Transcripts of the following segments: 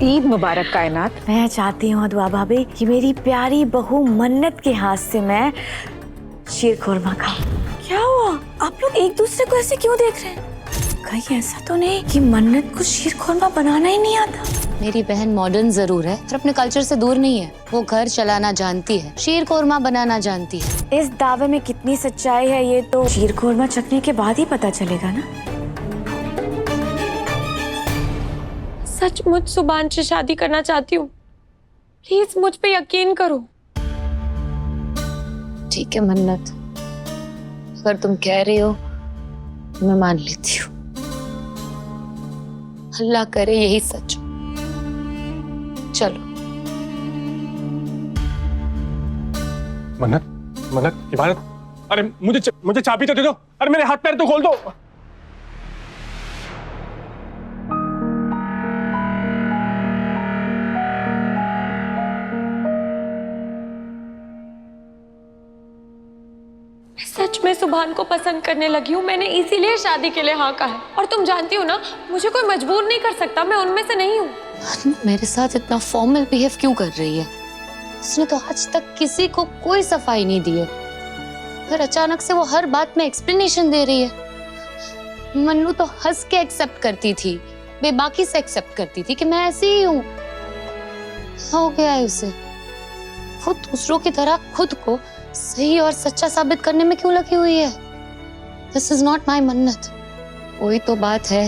ईद मुबारक कायनात। मैं चाहती हूँ दुआ भाभी कि मेरी प्यारी बहू मन्नत के हाथ से मैं शीर खुरमा खाऊं। क्या हुआ, आप लोग एक दूसरे को ऐसे क्यों देख रहे हैं? कहीं ऐसा तो नहीं कि मन्नत को शीर खुरमा बनाना ही नहीं आता? मेरी बहन मॉडर्न जरूर है पर अपने कल्चर से दूर नहीं है। वो घर चलाना जानती है, शीर खुरमा बनाना जानती है। इस दावे में कितनी सच्चाई है ये तो शीर खुरमा चखने के बाद ही पता चलेगा ना। सचमुच सुभान से शादी करना चाहती हूँ, प्लीज मुझ पे यकीन करो। ठीक है मन्नत, अगर तुम कह रही हो तो मैं मान लेती हूँ। अल्लाह करे यही सच हो। चलो। मन्नत इबादत, अरे मुझे चाबी तो दे दो। अरे मेरे हाथ पैर तो खोल दो। सच में सुभान को पसंद करने लगी हूँ, मैंने इसीलिए शादी के लिए हाँ कहा है। और तुम जानती हो ना, मुझे कोई मजबूर नहीं कर सकता, मैं उनमें से नहीं हूँ। मेरे साथ इतना फॉर्मल बिहेव क्यों कर रही है? उसने तो आज तक किसी को कोई सफाई नहीं दी है, फिर अचानक से वो हर बात में एक्सप्लेनेशन दे रही है। मन्नू तो हंस के एक्सेप्ट करती थी, बेबाकी से एक्सेप्ट करती थी कि मैं ऐसी ही हूँ। हो गया है उसे? वो दूसरों की तरह खुद को सही और सच्चा साबित करने में क्यों लगी हुई है? दिस इज नॉट माई मन्नत। कोई तो बात है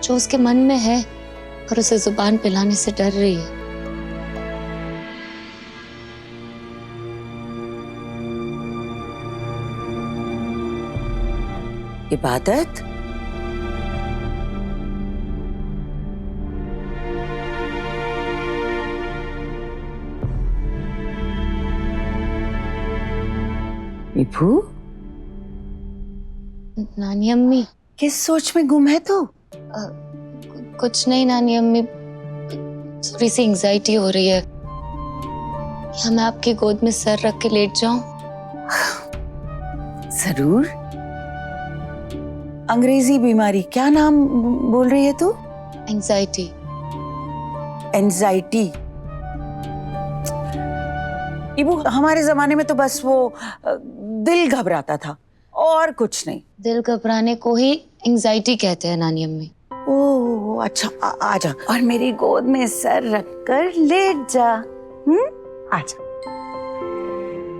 जो उसके मन में है और उसे जुबान पे लाने से डर रही है। इबादत, विभू, नानी अम्मी। किस सोच में गुम है तू? कुछ नहीं नानी अम्मी, थोड़ी सी एंजाइटी हो रही है। क्या मैं आपकी गोद में सर रख के लेट जाऊं? जरूर। अंग्रेजी बीमारी, क्या नाम बोल रही है तू? एंजाइटी। एंजाइटी? इबू, हमारे जमाने में तो बस वो दिल घबराता था और कुछ नहीं। दिल घबराने को ही एंजाइटी कहते हैं नानी अम्मी। ओह अच्छा, आजा और मेरी गोद में सर रखकर लेट जा। आजा,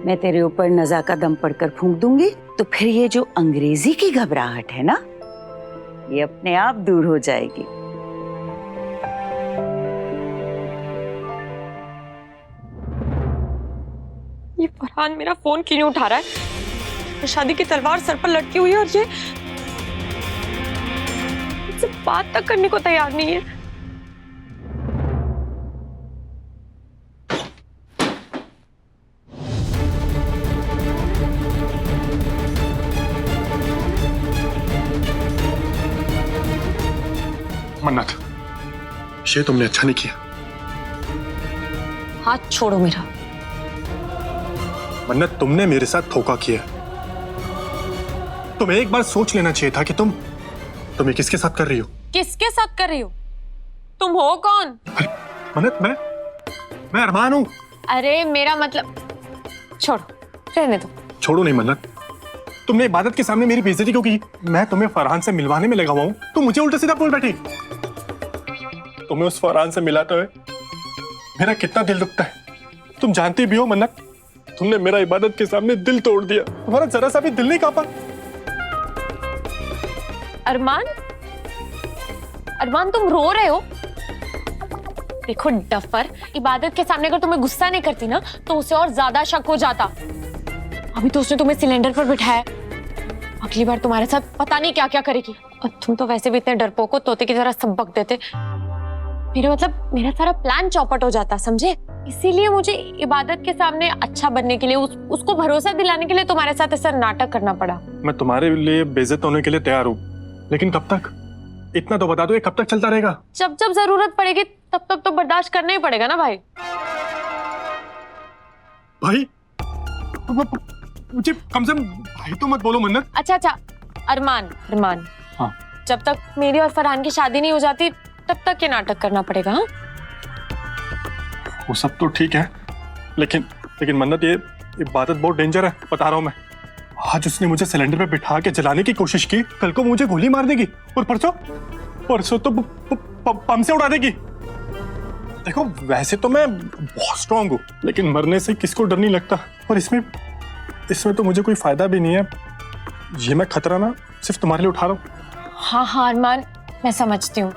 मैं तेरे ऊपर नज़ा का दम पड़कर फूंक दूंगी तो फिर ये जो अंग्रेजी की घबराहट है ना, ये अपने आप दूर हो जाएगी। ये फरहान मेरा फोन क्यों नहीं उठा रहा है? शादी की तलवार सर पर लटकी हुई है और ये मुझसे बात तक करने को तैयार नहीं है। मन्नत, ये तुमने अच्छा नहीं किया। हाथ छोड़ो मेरा। मन्नत, तुमने मेरे साथ धोखा किया। तुम्हें एक बार सोच लेना चाहिए था कि तुम ये किसके साथ कर रही हो। किसके साथ कर रही हो? तुम हो कौन? अरे मन्नत, मैं अरमान हूँ। अरे मेरा मतलब छोड़ो, रहने दो। छोड़ो नहीं मन्नत, तुमने इबादत के सामने मेरी बेइज्जती क्यों की? मैं तुम्हें फरहान से मिलवाने में लगा हुआ हूँ, तुम मुझे उल्टा सीधा बोल बैठी। तुम्हें उस फरहान से मिलाते हुए मेरा कितना दिल दुखता है, तुम जानती भी हो मन्नत। तुमने मेरा इबादत के सामने दिल तोड़ दिया, तुम्हारा जरा सा भी दिल नहीं कांपा। अरमान, अरमान तुम रो रहे हो? देखो डफर, इबादत के सामने अगर तुम्हें गुस्सा नहीं करती ना तो उसे और ज्यादा शक हो जाता। अभी तो उसने तुम्हें सिलेंडर पर बिठाया, अगली बार तुम्हारे साथ पता नहीं क्या क्या करेगी। और तुम तो वैसे भी इतने डरपोक हो, तोते की तरह सबक देते। मेरा सारा प्लान चौपट हो जाता, समझे? इसीलिए मुझे इबादत के सामने अच्छा बनने के लिए, उसको भरोसा दिलाने के लिए तुम्हारे साथ ऐसा नाटक करना पड़ा। मैं तुम्हारे लिए बेइज्जत होने के लिए तैयार हूँ, लेकिन कब तक? इतना तो बता दो, ये कब तक चलता रहेगा? जब जब जरूरत पड़ेगी तब तब तो बर्दाश्त करना ही पड़ेगा ना भाई। भाई मुझे कम से कम भाई तो मत बोलो मन्नत। अच्छा अरमान, हाँ। जब तक मेरी और फरहान की शादी नहीं हो जाती तब तक ये नाटक करना पड़ेगा। हाँ, वो सब तो ठीक है, लेकिन लेकिन मन्नत, ये इबादत बहुत डेंजर है, बता रहा हूँ मैं। आज उसने मुझे सिलेंडर पे बिठा के जलाने की कोशिश की, कल को मुझे गोली मार देगी, और परसों तो पंप से उड़ा देगी। देखो वैसे तो मैं बहुत स्ट्रांग हूँ, लेकिन मरने से किसको डर नहीं लगता, और इसमें तो मुझे कोई फायदा भी नहीं है। ये मैं खतरा ना सिर्फ तुम्हारे लिए उठा रहा हूँ। हाँ हाँ अरमान, मैं समझती हूँ,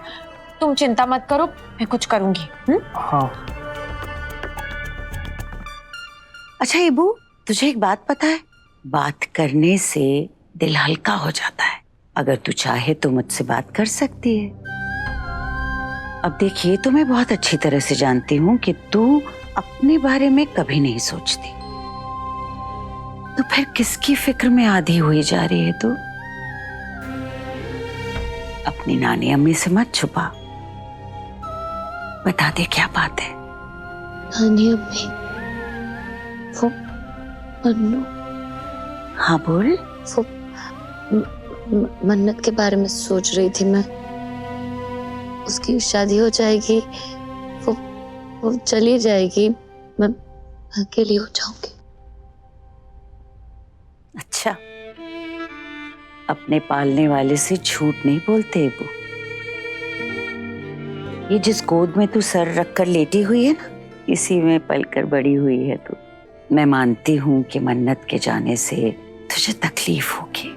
तुम चिंता मत करो, मैं कुछ करूंगी। हाँ। अच्छा इबू, तुझे एक बात पता है? बात करने से दिल हल्का हो जाता है। अगर तू चाहे तो मुझसे बात कर सकती है। अब देखिए, तो मैं बहुत अच्छी तरह से जानती हूँ कि तू अपने बारे में कभी नहीं सोचती, तो फिर किसकी फिक्र में आधी हुई जा रही है तू? अपनी नानी अम्मी से मत छुपा, बता दे क्या बात है। नानी अम्मी, वो मन्नू। हाँ बोल। वो मन्नत के बारे में सोच रही थी मैं। उसकी शादी हो जाएगी, वो चली जाएगी, मैं अकेली हो जाऊंगी। अच्छा, अपने पालने वाले से झूठ नहीं बोलते इबू। ये जिस गोद में तू सर रखकर लेटी हुई है ना, इसी में पलकर बड़ी हुई है तू। मैं मानती हूँ कि मन्नत के जाने से तुझे तकलीफ होगी,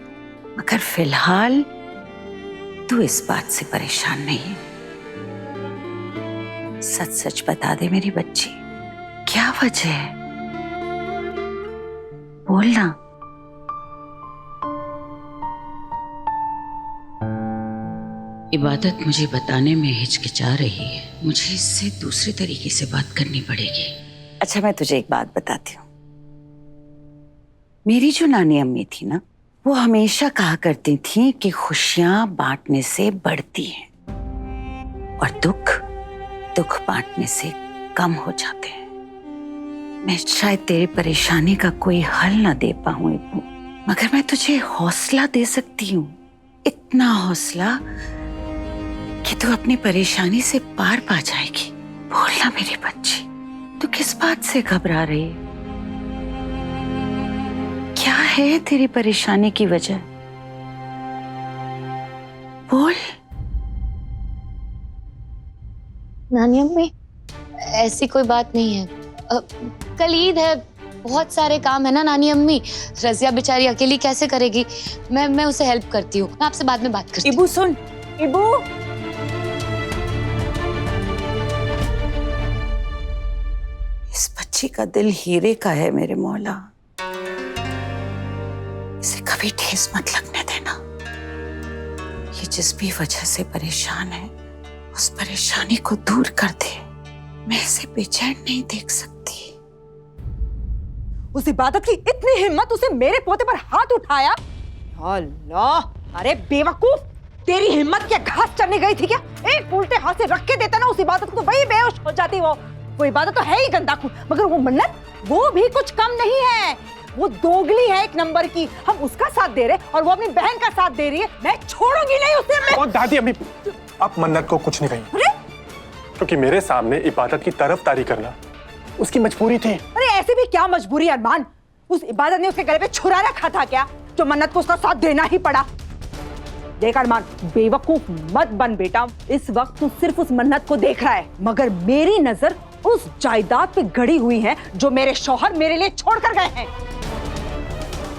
मगर फिलहाल तू इस बात से परेशान नहीं है। सच सच बता दे मेरी बच्ची, क्या वजह है? बोलना। इबादत मुझे बताने में हिचकिचा रही है, मुझे इससे दूसरे तरीके से बात करनी पड़ेगी। अच्छा, मैं तुझे एक बात बताती हूँ। मेरी जो नानी अम्मी थी ना, वो हमेशा कहा करती थी कि खुशियां बांटने से बढ़ती हैं और दुख बांटने से कम हो जाते हैं। मैं शायद तेरी परेशानी का कोई हल ना दे पाऊं इब्बू, मगर मैं तुझे हौसला दे सकती हूँ, इतना हौसला कि तू अपनी परेशानी से पार पा जाएगी। बोलना मेरी बच्ची, तू किस बात से घबरा रही है? क्या है तेरी परेशानी की वजह? बोल। नानी अम्मी, ऐसी कोई बात नहीं है। कल ईद है, बहुत सारे काम है ना नानी अम्मी। रजिया बेचारी अकेली कैसे करेगी? मैं उसे हेल्प करती हूँ। मैं आपसे बाद में बात करती हूँ। इबू सुन, इबू। इस बच्ची का दिल हीरे का है मेरे मौला, इसे कभी ठेस मत लगने देना। ये जिस भी वजह से परेशान है, उस परेशानी को दूर कर दे। मैं इसे बेचैन नहीं देख सकती। उस इबादत की इतनी हिम्मत, उसे मेरे पोते पर हाथ उठाया। अल्लाह, अरे बेवकूफ, तेरी हिम्मत क्या घास चढ़ने गई थी क्या? एक उल्टे हाथ से रख के देता ना उस इबादत को, तो वही बेहोश हो जाती। वो इबादत तो है ही गंदा खून, मगर वो मन्नत, वो भी कुछ कम नहीं है। वो दोगली है एक नंबर की। हम उसका साथ दे रहे और वो अपनी बहन का साथ दे रही है। मैं छोड़ूंगी नहीं उसे। और दादी अम्मी, आप मन्नत को कुछ नहीं कहिए, क्योंकि मेरे सामने इबादत की तरफदारी करना उसकी मजबूरी थी। अरे ऐसे भी क्या मजबूरी अरमान? उस इबादत ने उसके गले पे छुरा रखा था क्या, जो मन्नत को उसका साथ देना ही पड़ा? देख अरमान, बेवकूफ मत बन बेटा। इस वक्त तू सिर्फ उस मन्नत को देख रहा है, मगर मेरी नजर उस जायदाद पे गड़ी हुई है जो मेरे शौहर मेरे लिए छोड़ कर गए हैं।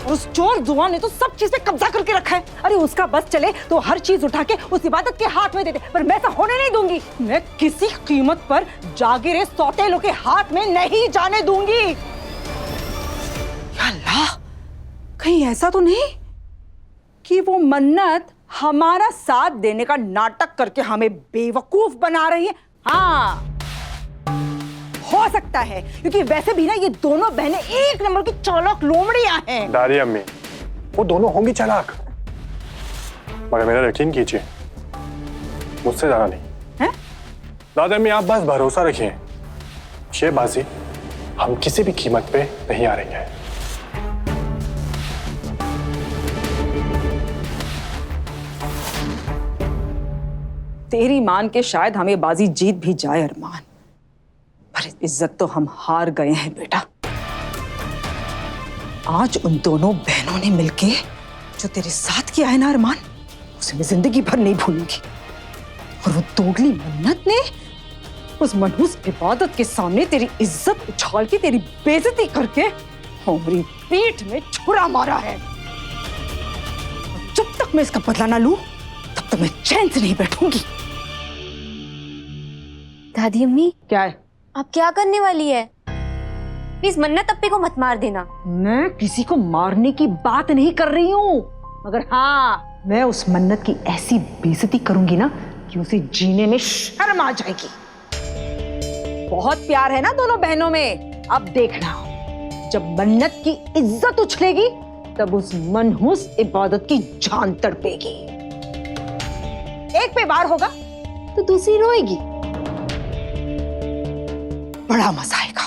उस चोर जुआ ने तो सब चीज पे कब्जा करके रखा है। अरे उसका बस चले तो हर चीज उठा के उस इबादत के हाथ में दे दे, पर मैं ऐसा होने नहीं दूंगी। मैं किसी कीमत पर जागीरे सौतेलों के हाथ में नहीं जाने दूंगी। या अल्लाह, कहीं ऐसा तो नहीं कि वो मन्नत हमारा साथ देने का नाटक करके हमें बेवकूफ बना रही है? हाँ, हो सकता है, क्योंकि वैसे भी ना ये दोनों बहनें एक नंबर की चालाक लोमड़ियां हैं। दादी अम्मी, वो दोनों होंगी चालाक, मगर मेरा यकीन कीजिए, मुझसे ज्यादा नहीं हैं? दादी अम्मी, आप बस भरोसा रखिए, ये बाजी हम किसी भी कीमत पे नहीं आ रही है। तेरी मान के शायद हमें बाजी जीत भी जाए अरमान, अरे इज्जत तो हम हार गए हैं बेटा। आज उन दोनों बहनों ने मिलके जो तेरे साथ किया है ना अरमान, उसे मैं जिंदगी भर नहीं भूलूंगी। और वो दोगली मन्नत ने उस मनहूस इबादत के सामने तेरी इज्जत उछाल के तेरी बेइज्जती करके मेरी पीठ में छुरा मारा है। और जब तक मैं इसका बदला ना लूं तब तक मैं चैन से नहीं बैठूंगी। दादी अम्मी, क्या है? आप क्या करने वाली है? प्लीज मन्नत अप्पी को मत मार देना। मैं किसी को मारने की बात नहीं कर रही हूँ, मगर हाँ, मैं उस मन्नत की ऐसी बेइज्जती करूंगी ना कि उसे जीने में शर्म आ जाएगी। बहुत प्यार है ना दोनों बहनों में। अब देखना, जब मन्नत की इज्जत उछलेगी तब उस मनहूस इबादत की जान तड़पेगी। एक पे वार होगा तो दूसरी रोएगी। बड़ा मजा आएगा।